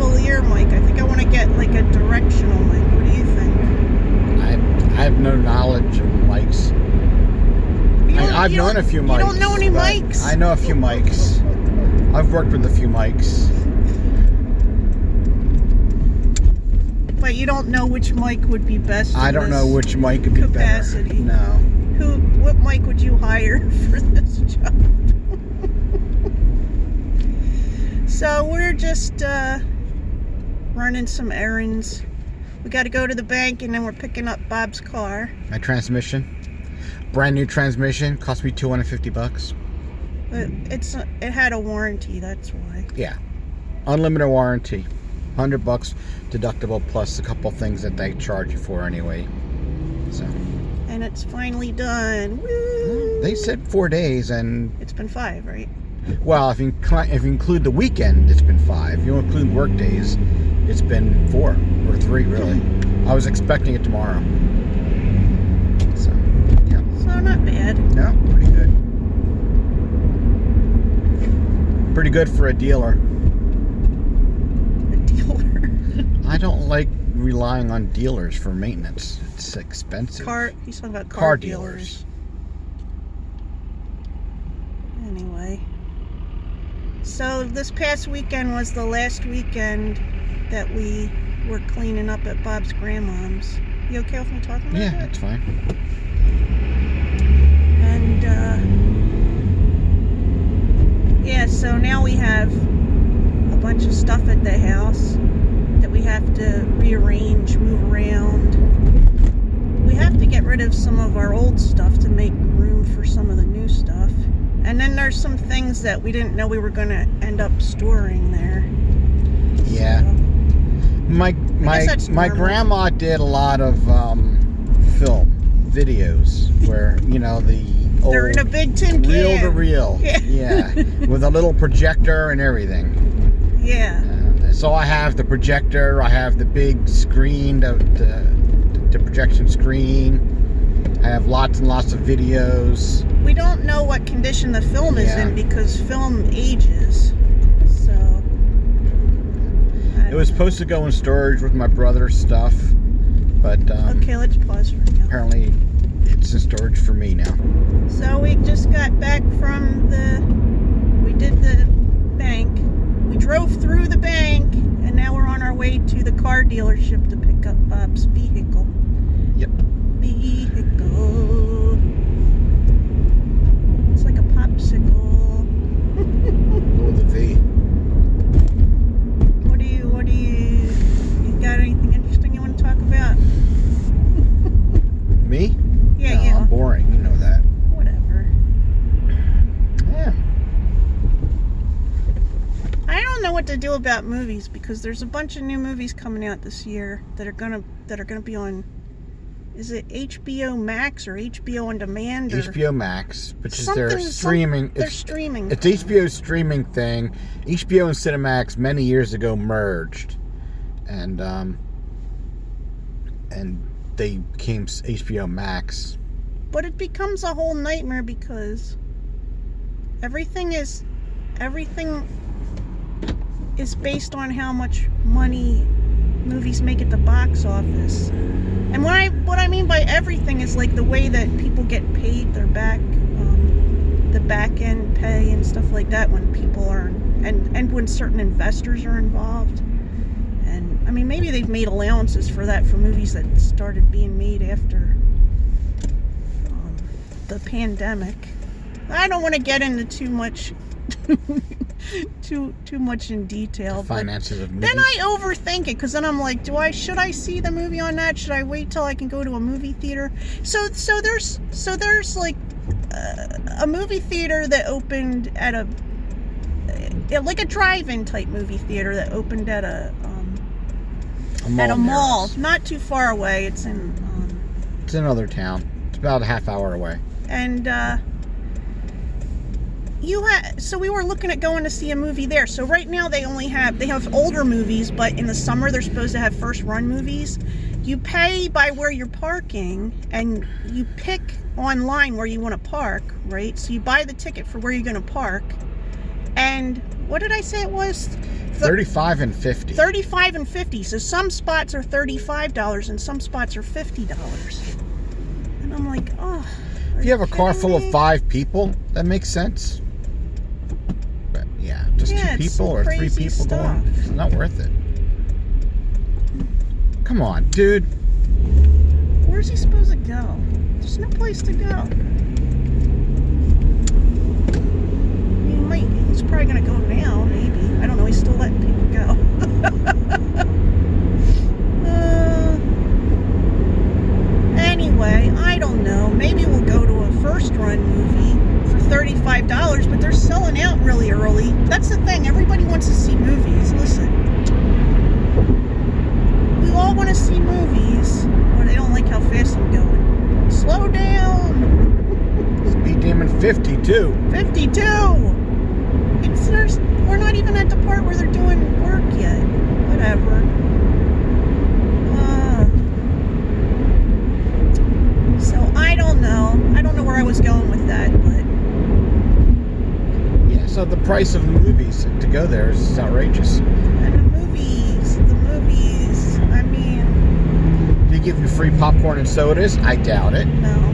lavalier mic. I think I want to get like a directional mic. What do you think? I have no knowledge of mics. I've known a few mics. You don't know any mics? I know a few mics. I've worked with a few mics. But you don't know which mic would be best. I don't know which mic would be capacity. better. No. What mic would you hire for this job? So we're just running some errands. We got to go to the bank, and then we're picking up Bob's car. My transmission, brand new transmission, cost me $250. But it had a warranty. That's why. Yeah, unlimited warranty, $100 deductible plus a couple things that they charge you for anyway. So. And it's finally done. Woo! They said 4 days, and it's been 5, right? Well, if you include the weekend, it's been 5. If you include work days, it's been 4 or 3, really. I was expecting it tomorrow. So, yeah. So not bad. No, pretty good. Pretty good for a dealer. A dealer. I don't like relying on dealers for maintenance. It's expensive. He's talking about car dealers. Anyway. So this past weekend was the last weekend that we were cleaning up at Bob's grandmom's. You okay with me talking about that? Yeah, that's fine. And yeah, so now we have a bunch of stuff at the house that we have to rearrange, move around. We have to get rid of some of our old stuff to make room for some of the new stuff. And then there's some things that we didn't know we were going to end up storing there. Yeah. So, my grandma did a lot of videos where, the old they're in a big tin can. Reel to reel. Yeah. With a little projector and everything. Yeah. So I have the projector, I have the big screen, the projection screen. I have lots and lots of videos. We don't know what condition the film is in because film ages. So it was supposed to go in storage with my brother's stuff, but okay, let's pause for now. Apparently it's in storage for me now. So we just got back from we did the bank. We drove through the bank, and now we're on our way to the car dealership to pick up Bob's vehicle. Yep. Vehicle. It's like a popsicle. With a V. What do you got anything interesting you want to talk about? Me? Yeah, no, yeah. I'm boring, you know that. Whatever. Yeah. I don't know what to do about movies because there's a bunch of new movies coming out this year that are gonna be on. Is it HBO Max or HBO On Demand? Or HBO Max, which is their streaming. Their streaming. It's HBO's streaming thing. HBO and Cinemax many years ago merged, and they became HBO Max. But it becomes a whole nightmare because everything is based on how much money movies make at the box office. And what I mean by everything is like the way that people get paid, their the back end pay and stuff like that when people are and when certain investors are involved. And I mean maybe they've made allowances for that for movies that started being made after the pandemic. I don't want to get into too much too much in detail. The finances of movies. Then I overthink it because then I'm like, should I see the movie on that? Should I wait till I can go to a movie theater? So there's like a movie theater that opened at a drive-in type movie theater that opened at a mall not too far away. It's in another town. It's about a half hour away. And so we were looking at going to see a movie there. So right now they have older movies, but in the summer they're supposed to have first run movies. You pay by where you're parking, and you pick online where you want to park, right? So you buy the ticket for where you're going to park, And what did I say it was? 35 and 50. 35 and 50. So some spots are $35 and some spots are $50. And I'm like, oh. If you have a car full of 5 people, that makes sense. But yeah, just 2 people or 3 people going, it's not worth it. Come on, dude. Where's he supposed to go? There's no place to go. He's probably gonna go now, maybe. I don't know, he's still letting people go. Anyway, I don't know. Maybe we'll go to a first run movie for $35, but they're selling out really early. That's the thing, everybody wants to see movies. Listen. We all want to see movies, but they don't like how fast I'm going. Slow down! Speed demon 52. 52! We're not even at the part where they're doing work yet. Whatever. So I don't know. I don't know where I was going with that, but yeah. So the price of the movies to go there is outrageous. And the movies. I mean, do you give you free popcorn and sodas? I doubt it. No.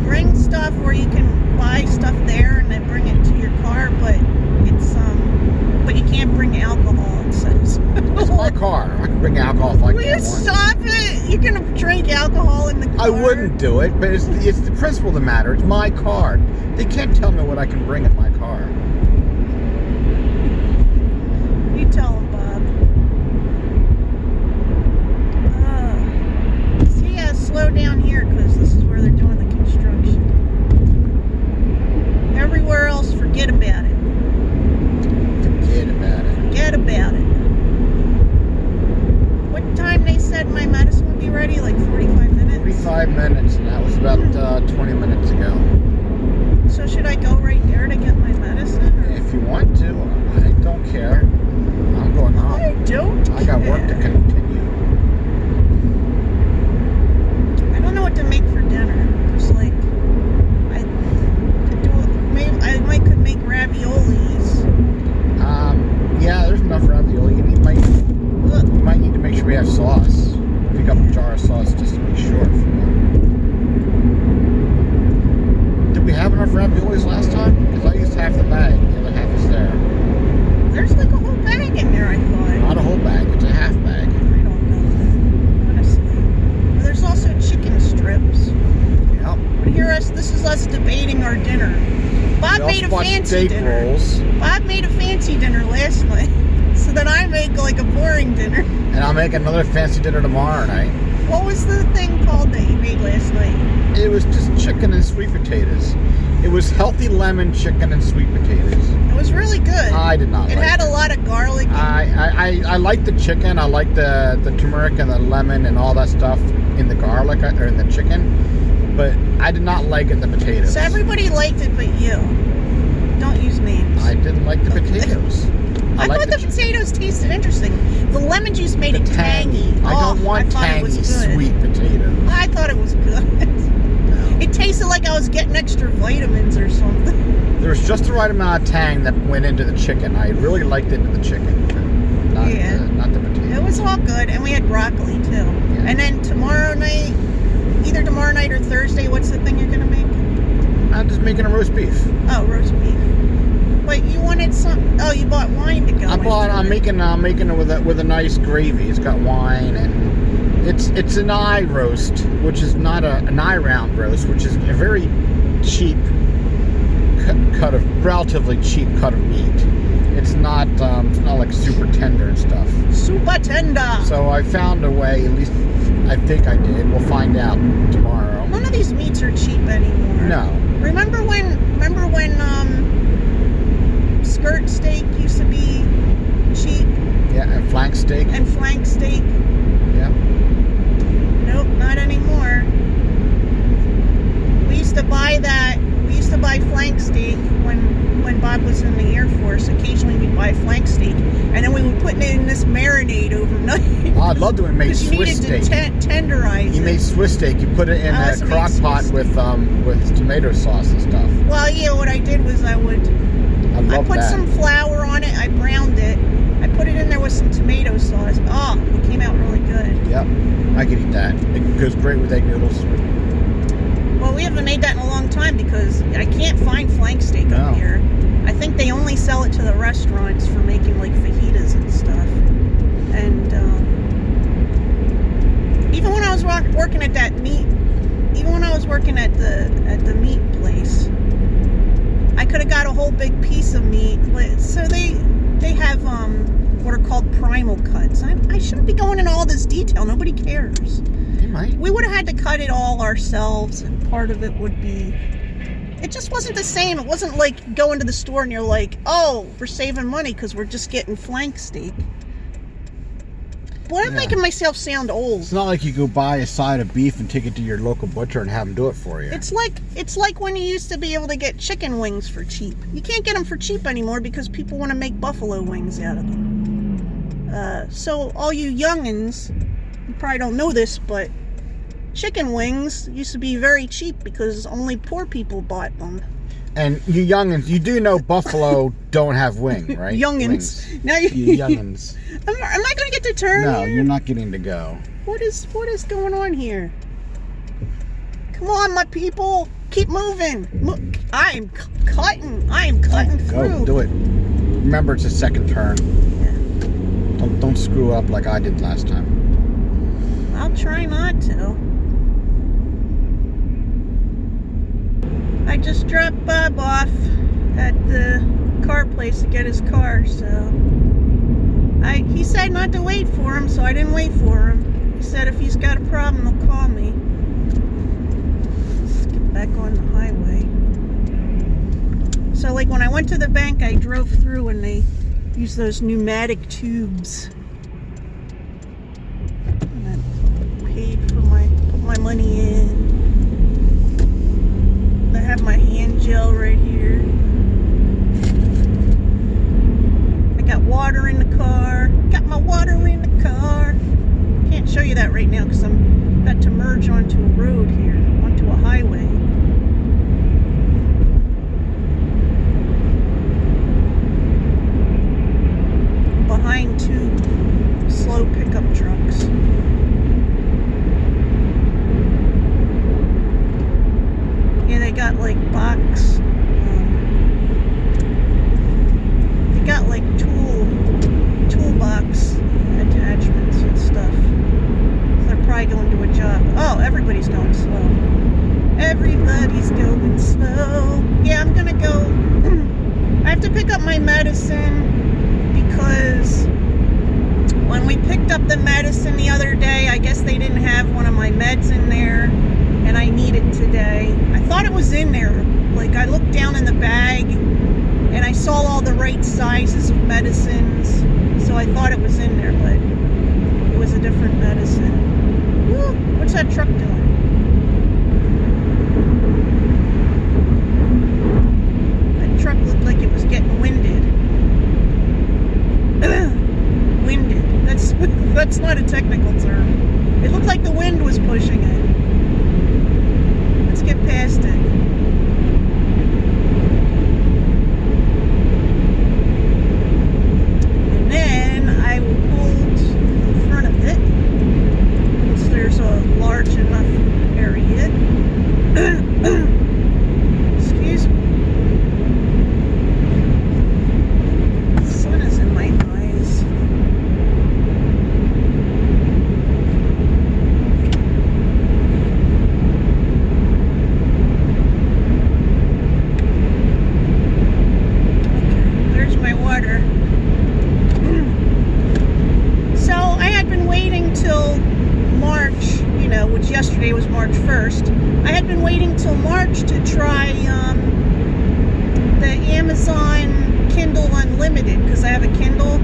Bring stuff, or you can buy stuff there and then bring it to your car, but it's but you can't bring alcohol, it says. It's my car. I can bring alcohol if I Will you stop it? You can drink alcohol in the car. I wouldn't do it, but it's the principle that matters. It's my car. They can't tell me what I can bring in my car. You tell them, Bob. See, slow down here because this is where they're doing the construction. Everywhere else, forget about it. Forget about it. Forget about it. What time they said my medicine would be ready? Like 45 minutes? 45 minutes, and that was about 20 minutes ago. So should I go right there to get my medicine? Or? If you want to, I don't care. I'm going home. I don't I got work to continue. I don't know what to make for dinner. It's like I could make raviolis. Yeah, there's enough ravioli. You might need to make sure we have sauce. Pick up a jar of sauce just to be sure. Did we have enough raviolis last time? Because I used half the bag. The other half is there. There's like a whole bag in there, I thought. Not a whole bag. It's a half bag. I don't know, honestly. Well, there's also chicken strips. Yep. But this is us debating our dinner. Bob made a fancy dinner. Rolls. Bob made a fancy dinner last night. So then I make like a boring dinner. And I'll make another fancy dinner tomorrow night. What was the thing called that you made last night? It was just chicken and sweet potatoes. It was healthy lemon chicken and sweet potatoes. It was really good. I did not like it. It had a lot of garlic. I like the chicken. I like the turmeric and the lemon and all that stuff in the garlic or in the chicken. But I did not like it in the potatoes. So everybody liked it but you. Don't use names. I didn't like the potatoes. I thought the potatoes tasted interesting. The lemon juice made it tangy. I don't want tangy, sweet potatoes. I thought it was good. It tasted like I was getting extra vitamins or something. There was just the right amount of tang that went into the chicken. I really liked it in the chicken. Not the potatoes. It was all good, and we had broccoli too. Yeah. And then tomorrow night, either tomorrow night or Thursday, what's the thing you're going to make? I'm just making a roast beef. Oh, roast beef. But you wanted some. Oh, you bought wine to go. I'm making it with a nice gravy. It's got wine and it's an eye roast, which is not an eye round roast, which is a very cheap relatively cheap cut of meat. It's not like super tender and stuff. Super tender. So I found a way. At least I think I did. We'll find out tomorrow. None of these meats are cheap anymore. No. Remember when skirt steak used to be cheap? Yeah, and flank steak. And flank steak. Yeah. Nope, not anymore. We used to buy flank steak when Bob was in the Air Force. Occasionally we'd buy flank steak, and then we would put it in this marinade overnight. Oh, I'd love to have made Because you Swiss needed steak. to tenderize You it. made Swiss steak. You put it in a crock pot with tomato sauce and stuff. Well, yeah, what I did was I I love put that. some flour on it, I browned it, I put it in there with some tomato sauce. Oh, it came out really good. Yep, I could eat that. It goes great with egg noodles. Well, we haven't made that in a long time because I can't find flank steak No. up here. I think they only sell it to the restaurants for making like fajitas and stuff. And even when I was working at that meat, even when I was working at the meat place, I could have got a whole big piece of meat. So they have what are called primal cuts. I shouldn't be going into all this detail. Nobody cares. You might. We would have had to cut it all ourselves, and part of it would be... It just wasn't the same. It wasn't like going to the store and you're like, oh, we're saving money because we're just getting flank steak. Boy, I'm making myself sound old. It's not like you go buy a side of beef and take it to your local butcher and have them do it for you. It's like when you used to be able to get chicken wings for cheap. You can't get them for cheap anymore because people want to make buffalo wings out of them. So all you youngins, you probably don't know this, but chicken wings used to be very cheap because only poor people bought them. And you youngins, you do know buffalo don't have wing, right? Youngins. Wings. Now You youngins. Am I going to get to turn No, here? you're not getting to go. What is going on here? Come on, my people. Keep moving. I am cutting through. Go, do it. Remember, it's a second turn. Yeah. Don't screw up like I did last time. I'll try not to. I just dropped Bob off at the car place to get his car, so he said not to wait for him, so I didn't wait for him. He said if he's got a problem, he'll call me. Let's get back on the highway. So like when I went to the bank, I drove through and they use those pneumatic tubes. And I paid for put my money in. I have my hand gel right here. I got water in the car. Got my water in the car. Can't show you that right now because I'm about to merge onto a road here, onto a highway. Behind two slow pickup trucks. Yeah, they got like they got like toolbox attachments and stuff. So they're probably going to a job. Oh, everybody's going slow. Everybody's going slow. Yeah, I'm gonna go. I have to pick up my medicine because when we picked up the medicine the other day, I guess they didn't have one of my meds in there, and I need it today. I thought it was in there. Like, I looked down in the bag, and I saw all the right sizes of medicines, so I thought it was in there, but it was a different medicine. Woo, what's that truck doing? That truck looked like it was getting winded. Winded. That's not a technical term. It looked like the wind was pushing it. Let's get past it. And then I will pull in front of it once there's a large enough area. Excuse me. The sun is in my eyes. Yesterday was March 1st. I had been waiting till March to try the Amazon Kindle Unlimited because I have a Kindle,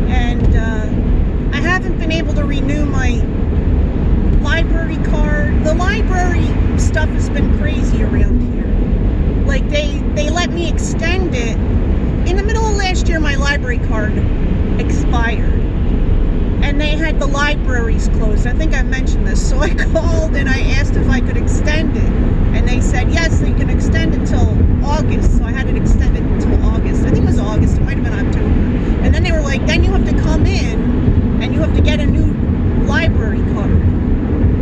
and I haven't been able to renew my library card. The library stuff has been crazy around here. Like they let me extend it. In the middle of last year, my library card expired. expired. And they had the libraries closed. I think I mentioned this. So I called and I asked if I could extend it. And they said, yes, you can extend it till August. So I had it extended until August. I think it was August. It might have been October. And then they were like, then you have to come in and you have to get a new library card.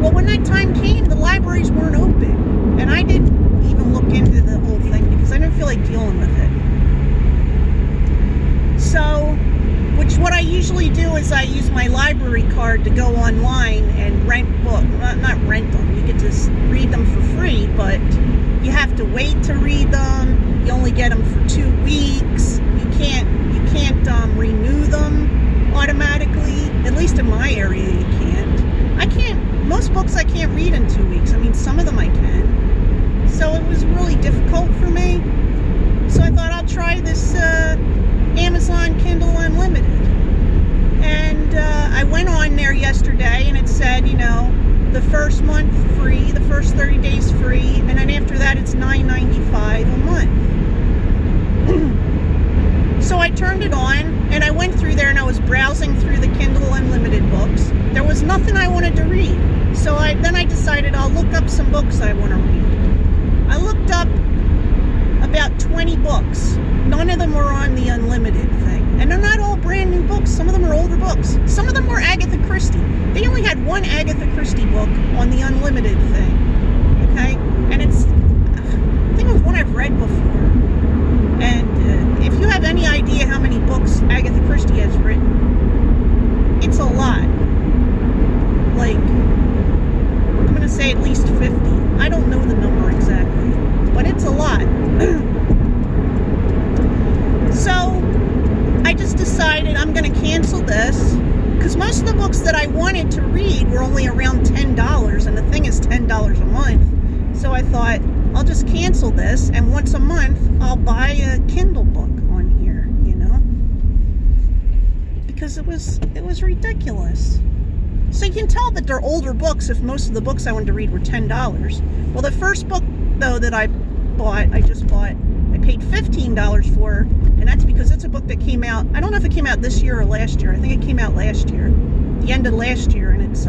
Well, when that time came, the libraries weren't open. And I didn't even look into the whole thing because I didn't feel like dealing with it. So, what I usually do is I use my library card to go online and rent, well, not rent them. You get to read them for free, but you have to wait to read them. You only get them for 2 weeks. You can't renew them automatically. At least in my area, you can't. Most books I can't read in 2 weeks. I mean, some of them I can. So it was really difficult for me. So I thought I'll try this Amazon Kindle Unlimited. And I went on there yesterday and it said, the first month free, the first 30 days free, and then after that it's $9.95 a month. So I turned it on and I went through there and I was browsing through the Kindle Unlimited books. There was nothing I wanted to read. So then I decided I'll look up some books I want to read. I looked up about 20 books. None of them were on the Unlimited thing. And they're not all brand new books. Some of them are older books. Some of them were Agatha Christie. They only had one Agatha Christie book on the Unlimited thing. Okay? And I think it was one I've read before. And if you have any idea how many books Agatha Christie has written, it's a lot. Like, I'm going to say at least 50. I don't know the number exactly, but it's a lot. So, I just decided I'm going to cancel this, because most of the books that I wanted to read were only around $10, and the thing is $10 a month. So I thought, I'll just cancel this, and once a month, I'll buy a Kindle book on here, because it was ridiculus. So you can tell that they're older books if most of the books I wanted to read were $10. Well, the first book, though, that I just bought, I paid $15 for, and that's because it's a book that came out, I don't know if it came out this year or last year. I think it came out last year, the end of last year, and it's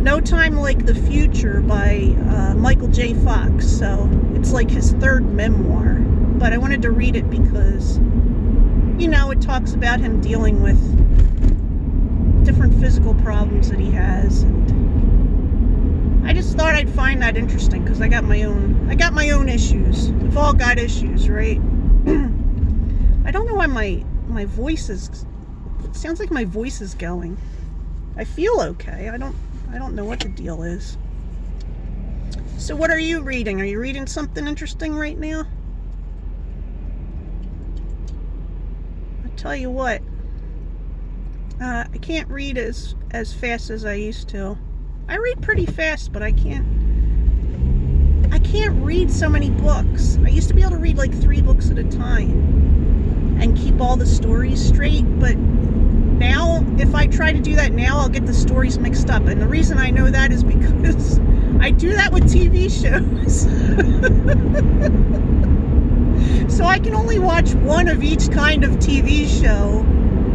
No Time Like the Future by Michael J. Fox. So it's like his third memoir, but I wanted to read it because, it talks about him dealing with different physical problems that he has, and I just thought I'd find that interesting because I got my own issues. We've all got issues, right? I don't know why my voice is, it sounds like my voice is going. I feel okay. I don't know what the deal is. So what are you reading? Are you reading something interesting right now? I'll tell you what. I can't read as fast as I used to. I read pretty fast, but I can't read so many books. I used to be able to read like 3 books at a time and keep all the stories straight, but now, if I try to do that now, I'll get the stories mixed up. And the reason I know that is because I do that with TV shows. So I can only watch one of each kind of TV show.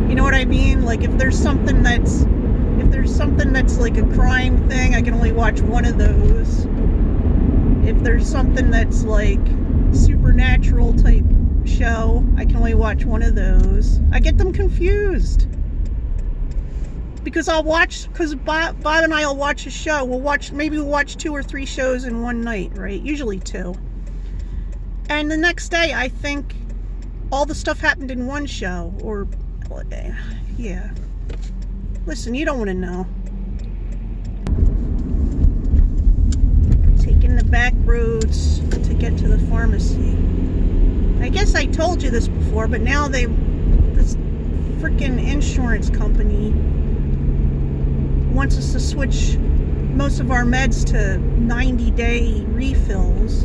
You know what I mean? Like if there's something that's like a crime thing, I can only watch one of those. If there's something that's like supernatural type show, I can only watch one of those. I get them confused. Because Bob and I will watch a show. We'll watch 2 or 3 shows in one night, right? Usually 2. And the next day, I think all the stuff happened in one show. Or, yeah. Listen, you don't want to know. Taking the back roads to get to the pharmacy. I guess I told you this before, but now this freaking insurance company wants us to switch most of our meds to 90-day refills,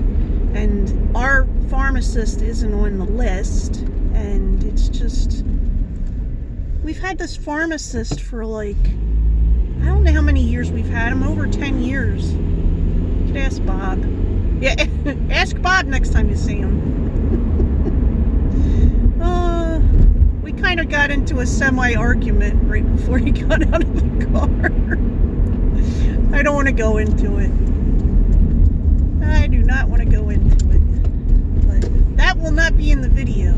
and our pharmacist isn't on the list, and it's just, we've had this pharmacist for like, I don't know how many years we've had him, over 10 years. You could ask Bob. Yeah, ask Bob next time you see him. We kind of got into a semi-argument right before he got out of the car. I don't want to go into it. I do not want to go into it. But that will not be in the video.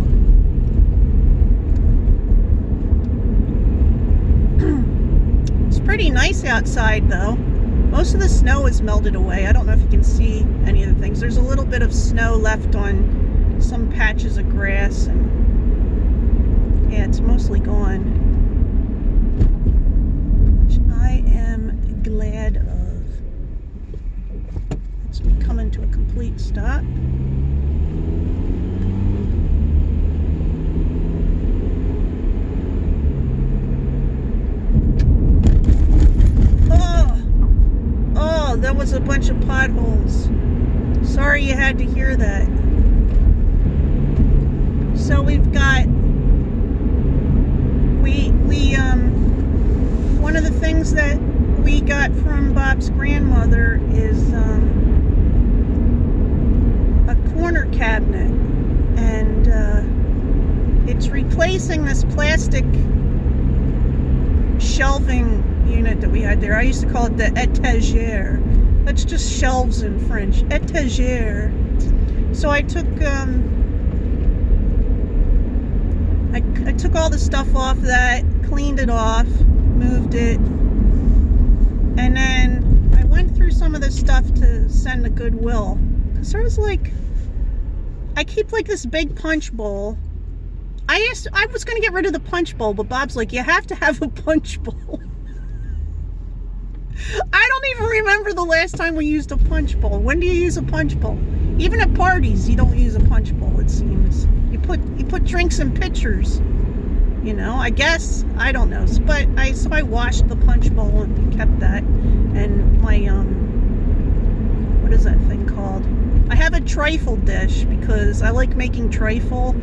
It's pretty nice outside, though. Most of the snow is melted away. I don't know if you can see any of the things. There's a little bit of snow left on some patches of grass, and yeah, it's mostly gone, which I am glad of. It's coming to a complete stop. Oh, that was a bunch of potholes. Sorry you had to hear that. So we've got one of the things that we got from Bob's grandmother is a corner cabinet, and it's replacing this plastic shelving unit that we had there. I used to call it the étagère. That's just shelves in French. Étagère. So I took I took all the stuff off that, cleaned it off, moved it, and then I went through some of the stuff to send to Goodwill. Because there was like, I keep like this big punch bowl. I was going to get rid of the punch bowl, but Bob's like, you have to have a punch bowl. I don't even remember the last time we used a punch bowl. When do you use a punch bowl? Even at parties, you don't use a punch bowl, it seems. You put drinks in pitchers. You know, I guess. I don't know. But so I washed the punch bowl and kept that. And my, what is that thing called? I have a trifle dish because I like making trifle.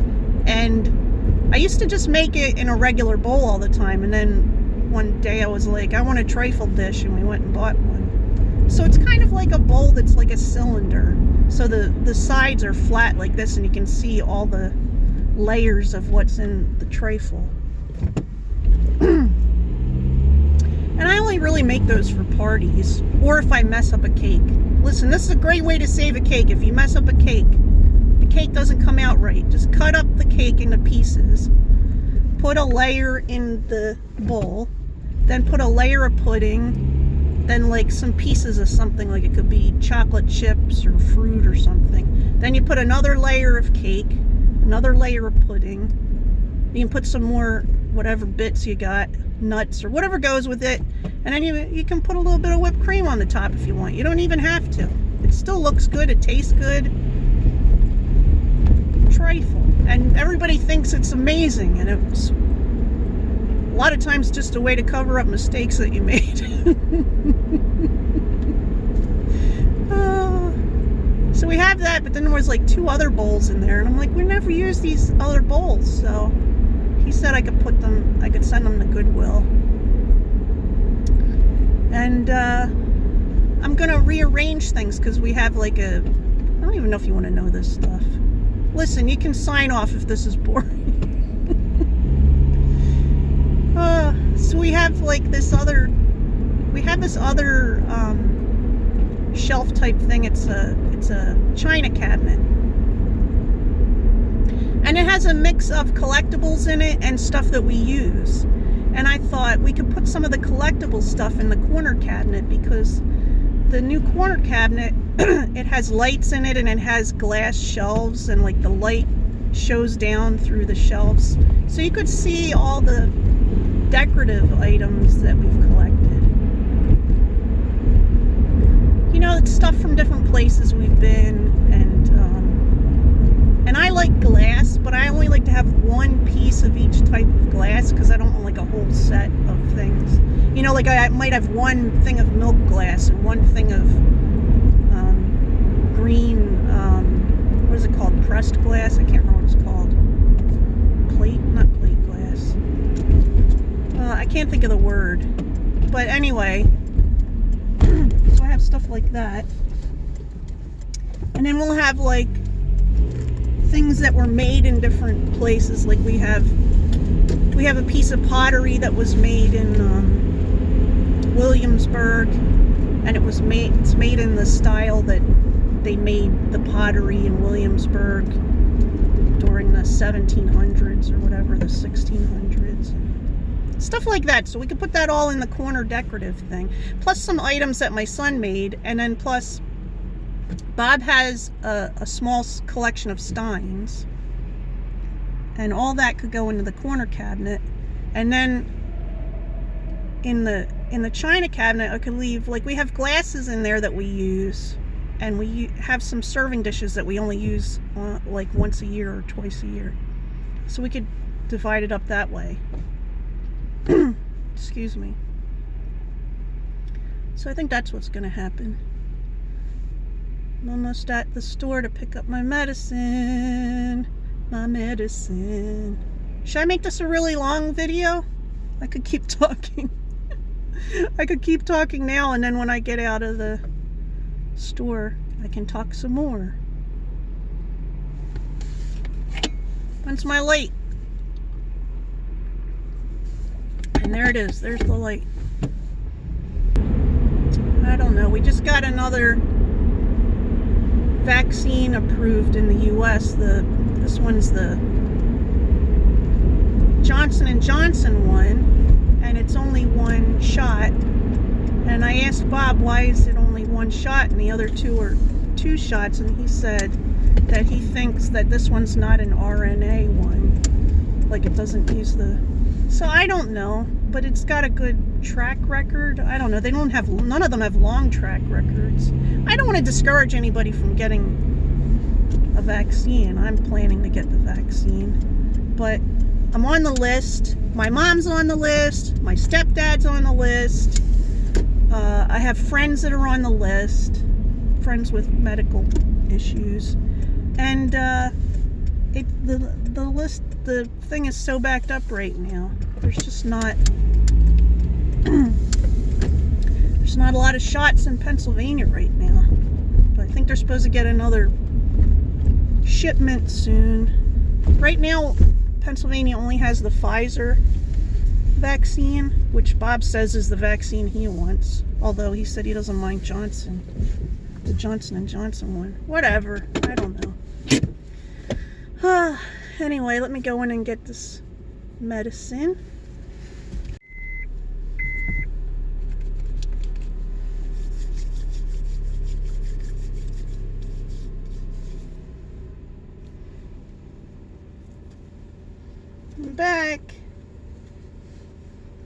And I used to just make it in a regular bowl all the time. And then one day I was like, I want a trifle dish, and we went and bought one. So it's kind of like a bowl that's like a cylinder. So the sides are flat like this, and you can see all the layers of what's in the trifle. And I only really make those for parties, or if I mess up a cake. Listen, this is a great way to save a cake. If you mess up a cake, the cake doesn't come out right. Just cut up the cake into pieces, put a layer in the bowl, then put a layer of pudding, then like some pieces of something, like it could be chocolate chips or fruit or something. Then you put another layer of cake, another layer of pudding. You can put some more whatever bits you got, nuts or whatever goes with it, and then you can put a little bit of whipped cream on the top if you want. You don't even have to. It still looks good, it tastes good. Trifle. And everybody thinks it's amazing, and it's a lot of times just a way to cover up mistakes that you made. So we have that, but then there was like 2 other bowls in there, and I'm like, we never use these other bowls. So he said I could send them to Goodwill. And I'm gonna rearrange things because we have like I don't even know if you want to know this stuff. Listen, you can sign off if this is boring. So we have like this other shelf type thing. It's a china cabinet, and it has a mix of collectibles in it and stuff that we use. And I thought we could put some of the collectible stuff in the corner cabinet, because the new corner cabinet, it has lights in it, and it has glass shelves, and like the light shows down through the shelves, so you could see all the decorative items that we've collected. You know, it's stuff from different places we've been, and I like glass, but I only like to have one piece of each type of glass because I don't want like a whole set of things. You know, like I might have one thing of milk glass and one thing of green, what is it called? Pressed glass? I can't remember what it's called. Not plate glass. I can't think of the word. But anyway, so I have stuff like that. And then we'll have like things that were made in different places. Like we have we have a piece of pottery that was made in Williamsburg, and it's made in the style that they made the pottery in Williamsburg during the 1700s or whatever, the 1600s. Stuff like that. So we could put that all in the corner decorative thing. Plus some items that my son made, and then plus Bob has a small collection of steins, and all that could go into the corner cabinet. And then in the china cabinet, I could leave, like, we have glasses in there that we use, and we have some serving dishes that we only use like once a year or twice a year. So we could divide it up that way. Excuse me. So I think that's what's going to happen. I'm almost at the store to pick up my medicine. My medicine. Should I make this a really long video? I could keep talking. I could keep talking now, and then when I get out of the store, I can talk some more. When's my light? And there it is. There's the light. I don't know. We just got another vaccine approved in the U.S. This one's the Johnson & Johnson one, and it's only one shot. And I asked Bob, why is it only one shot and the other two are two shots? And he said that he thinks that this one's not an RNA one. Like, it doesn't use the... So I don't know, but it's got a good track record. I don't know. None of them have long track records. I don't want to discourage anybody from getting a vaccine. I'm planning to get the vaccine. But I'm on the list. My mom's on the list. My stepdad's on the list. I have friends that are on the list. Friends with medical issues. And the thing is so backed up right now. There's just not there's not a lot of shots in Pennsylvania right now. But I think they're supposed to get another shipment soon. Right now, Pennsylvania only has the Pfizer vaccine, which Bob says is the vaccine he wants. Although he said he doesn't mind the Johnson & Johnson one. Whatever. I don't know. Anyway, let me go in and get this medicine. I'm back.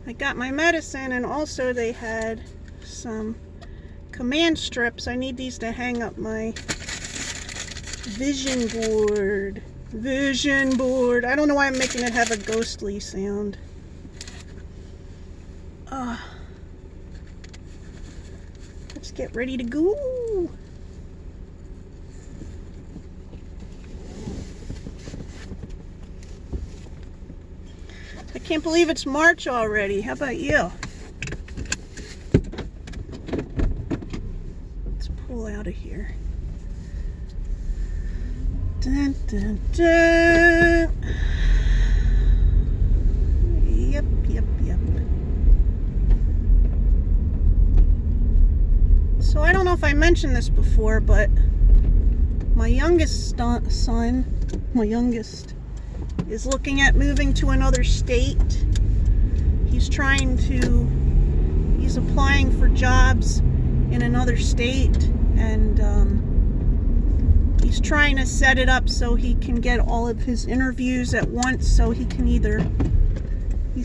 I got my medicine, and also they had some command strips. I need these to hang up my vision board. Vision board. I don't know why I'm making it have a ghostly sound. Let's get ready to go. I can't believe it's March already. How about you? Let's pull out of here. Dun, dun, dun. Yep. So I don't know if I mentioned this before, but my youngest son, is looking at moving to another state. He's applying for jobs in another state, and he's trying to set it up so he can get all of his interviews at once, so he's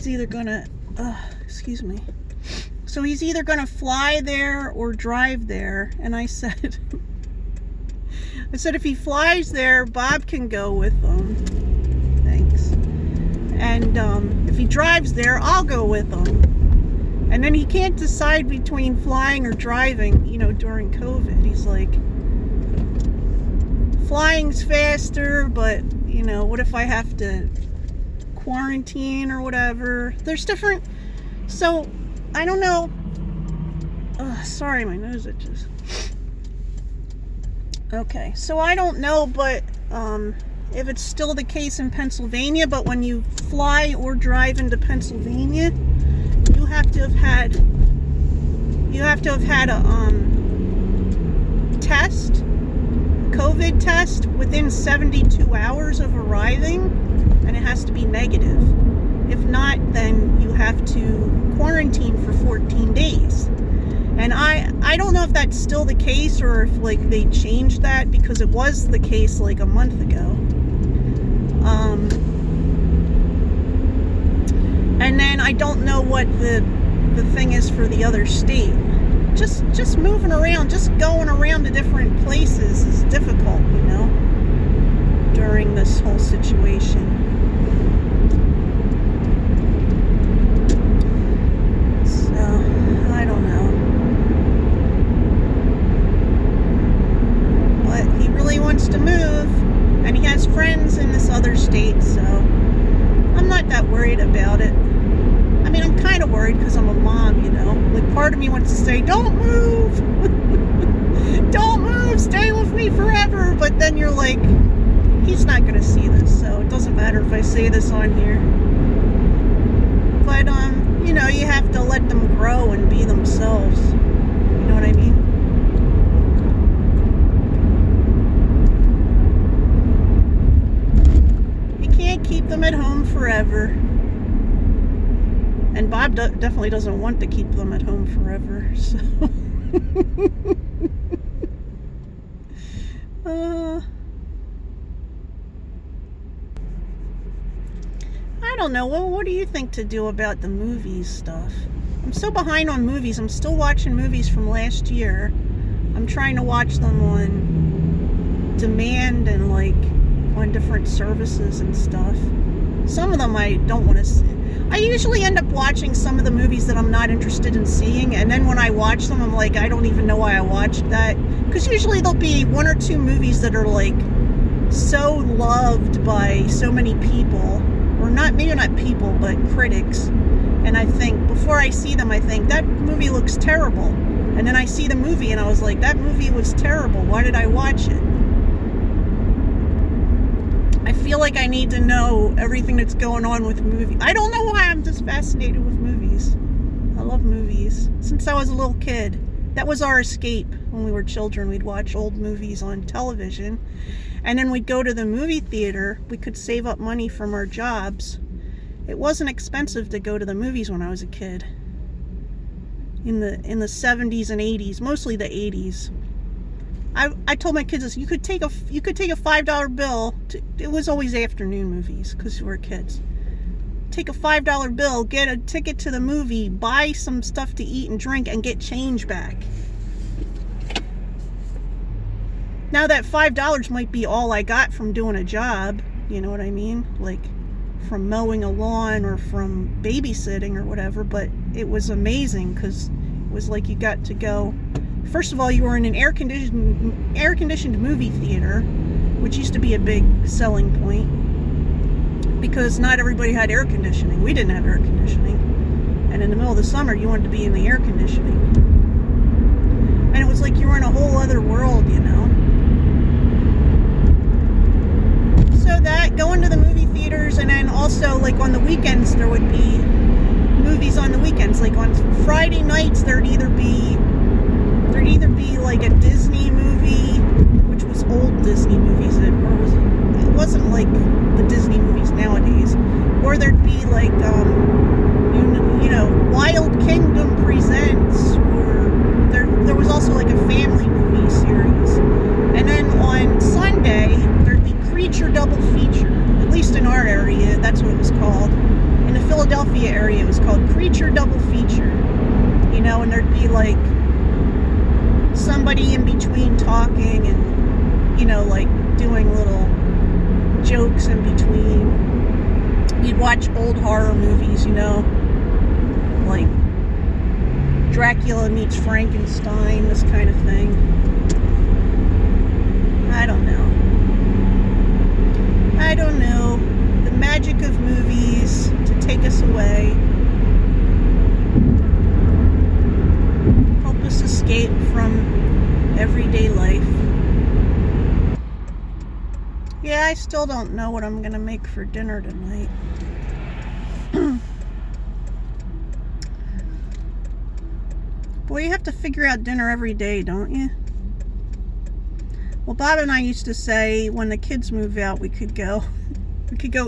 either gonna fly there or drive there. And I said if he flies there, Bob can go with him. Thanks. And if he drives there, I'll go with him. And then he can't decide between flying or driving, during COVID. He's like, flying's faster, but, what if I have to quarantine or whatever? There's different, so, I don't know. Sorry, my nose itches. Okay, so I don't know, but, if it's still the case in Pennsylvania, but when you fly or drive into Pennsylvania, you have to have had a test, COVID test, within 72 hours of arriving, and it has to be negative. If not, then you have to quarantine for 14 days. And I don't know if that's still the case, or if like they changed that, because it was the case like a month ago. And then I don't know what the thing is for the other state. Just moving around, just going around to different places is difficult, you know, during this whole situation. So, I don't know. But he really wants to move, and he has friends in this other state, so I'm not that worried about it. I mean, I'm kind of worried because I'm a mom, you know. Like, part of me wants to say, don't move! Don't move! Stay with me forever! But then you're like, he's not going to see this, so it doesn't matter if I say this on here. But, you know, you have to let them grow and be themselves. You know what I mean? You can't keep them at home forever. And Bob definitely doesn't want to keep them at home forever, so. I don't know. Well, what do you think to do about the movies stuff? I'm so behind on movies. I'm still watching movies from last year. I'm trying to watch them on demand and like on different services and stuff. Some of them I don't want to see. I usually end up watching some of the movies that I'm not interested in seeing, and then when I watch them, I'm like, I don't even know why I watched that. Because usually there'll be one or two movies that are like so loved by so many people, or not, maybe not people, but critics. And I think, before I see them, I think, that movie looks terrible. And then I see the movie and I was like, that movie was terrible. Why did I watch it? I feel like I need to know everything that's going on with movies. I don't know why I'm just fascinated with movies. I love movies. Since I was a little kid. That was our escape when we were children. We'd watch old movies on television. And then we'd go to the movie theater. We could save up money from our jobs. It wasn't expensive to go to the movies when I was a kid. In the 70s and 80s. Mostly the 80s. I told my kids this, you could take a $5 bill, it was always afternoon movies, because we were kids. Take a $5 bill, get a ticket to the movie, buy some stuff to eat and drink, and get change back. Now that $5 might be all I got from doing a job, you know what I mean? Like, from mowing a lawn or from babysitting or whatever, but it was amazing, because it was like you got to go. First of all, you were in an air-conditioned movie theater, which used to be a big selling point, because not everybody had air conditioning. We didn't have air conditioning. And in the middle of the summer, you wanted to be in the air conditioning. And it was like you were in a whole other world, you know? So that, going to the movie theaters, and then also, like, on the weekends, there would be movies on the weekends. Like, on Friday nights, there'd either be like a Disney movie, which was old Disney movies, it wasn't like the Disney movies nowadays, or there'd be like you know, Wild Kingdom Presents, or there was also like a family movie series. And then on Sunday there'd be Creature Double Feature. At least in our area, that's what it was called. In the Philadelphia area, it was called Creature Double Feature. You know, and there'd be like somebody in between talking and, you know, like doing little jokes in between. You'd watch old horror movies, you know, like Dracula meets Frankenstein, this kind of thing. I don't know. The magic of movies to take us away. Help us escape from everyday life. Yeah, I still don't know what I'm gonna make for dinner tonight. Boy, you have to figure out dinner every day, don't you? Well, Bob and I used to say when the kids move out, we could go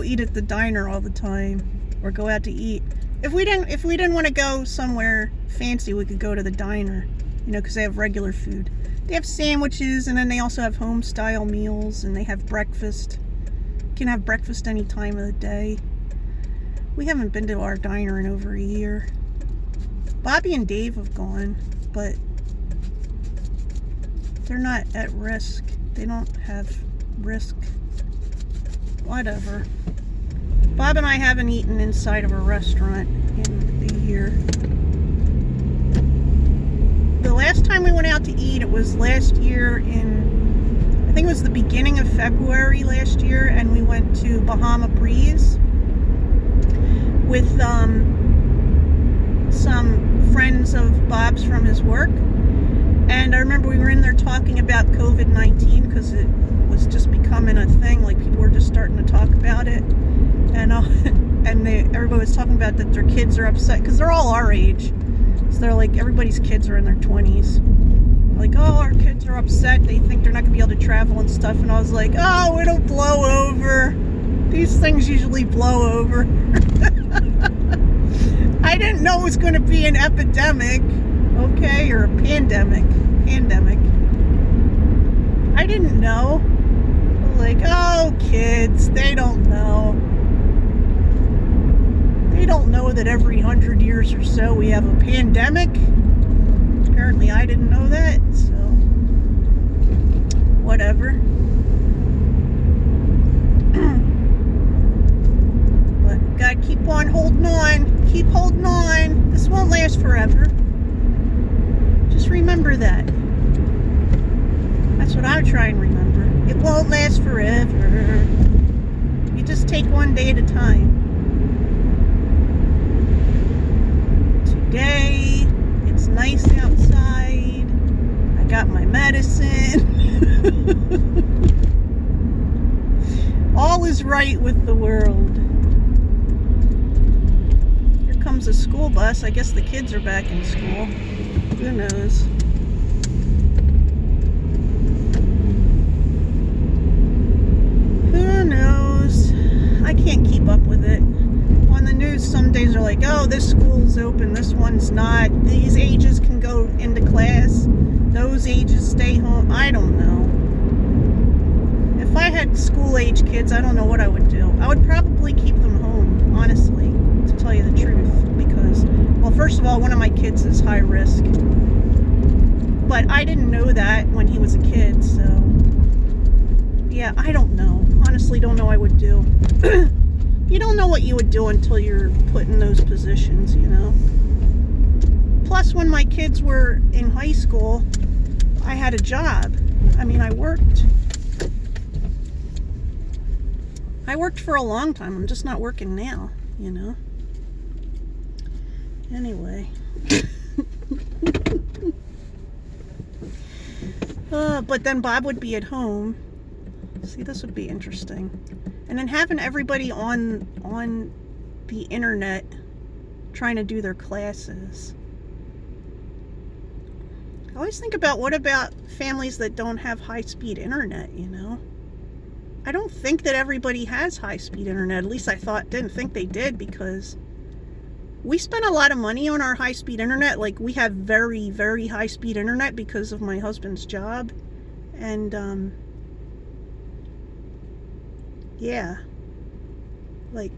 eat at the diner all the time, or go out to eat. If we didn't want to go somewhere fancy, we could go to the diner, you know, because they have regular food. They have sandwiches, and then they also have home style meals, and they have breakfast. You can have breakfast any time of the day. We haven't been to our diner in over a year. Bobby and Dave have gone, but they're not at risk. They don't have risk. Whatever. Bob and I haven't eaten inside of a restaurant in a year. The last time we went out to eat, it was last year I think it was the beginning of February last year, and we went to Bahama Breeze with some friends of Bob's from his work. And I remember we were in there talking about COVID-19 because it was just becoming a thing. Like, people were just starting to talk about it. And everybody was talking about that their kids are upset because they're all our age. So they're like, everybody's kids are in their 20s. Like, oh, our kids are upset. They think they're not going to be able to travel and stuff. And I was like, oh, it'll blow over. These things usually blow over. I didn't know it was going to be an epidemic, okay, or a pandemic. I didn't know. I was like, oh, kids, they don't know. They don't know that every 100 years or so we have a pandemic. Apparently I didn't know that, so whatever. But gotta keep on holding on. Keep holding on. This won't last forever. Just remember that. That's what I'm trying to remember. It won't last forever. You just take one day at a time. Today, it's nice outside. I got my medicine. All is right with the world. Here comes a school bus. I guess the kids are back in school. Who knows? Who knows? I can't keep up with it. On the news, some days are like, oh, this school's open, this one's not. These ages can go into class. Those ages stay home. I don't know. If I had school-age kids, I don't know what I would do. I would probably keep them home, honestly, to tell you the truth. Because, well, first of all, one of my kids is high risk. But I didn't know that when he was a kid, so... yeah, I don't know. Honestly, don't know what I would do. You don't know what you would do until you're put in those positions, you know? Plus, when my kids were in high school, I had a job. I mean, I worked. I worked for a long time. I'm just not working now, you know? Anyway. But then Bob would be at home. See, this would be interesting. And then having everybody on the internet trying to do their classes. I always think about, what about families that don't have high-speed internet, you know? I don't think that everybody has high-speed internet. At least I didn't think they did, because we spend a lot of money on our high-speed internet. Like, we have very, very high-speed internet because of my husband's job. And, yeah. Like,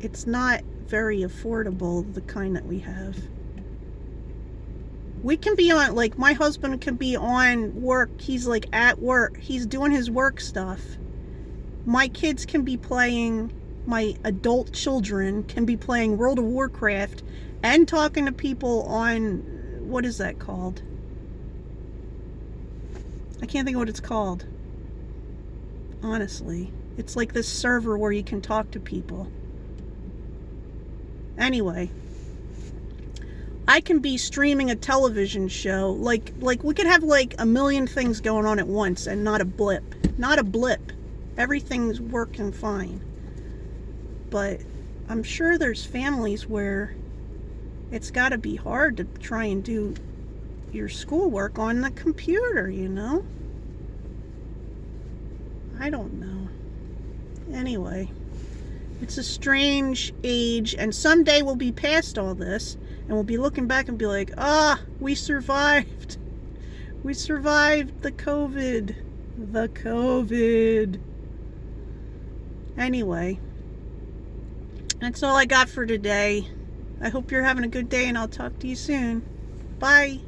it's not very affordable, the kind that we have. We can be on, like, my husband can be on work. He's, like, at work. He's doing his work stuff. My kids can be playing, my adult children can be playing World of Warcraft and talking to people on, what is that called? I can't think of what it's called. Honestly. It's like this server where you can talk to people. Anyway. I can be streaming a television show. Like we could have like a million things going on at once and not a blip. Not a blip. Everything's working fine. But I'm sure there's families where it's got to be hard to try and do your schoolwork on the computer, you know? I don't know. Anyway, it's a strange age, and someday we'll be past all this, and we'll be looking back and be like, we survived. We survived the COVID. The COVID. Anyway, that's all I got for today. I hope you're having a good day, and I'll talk to you soon. Bye.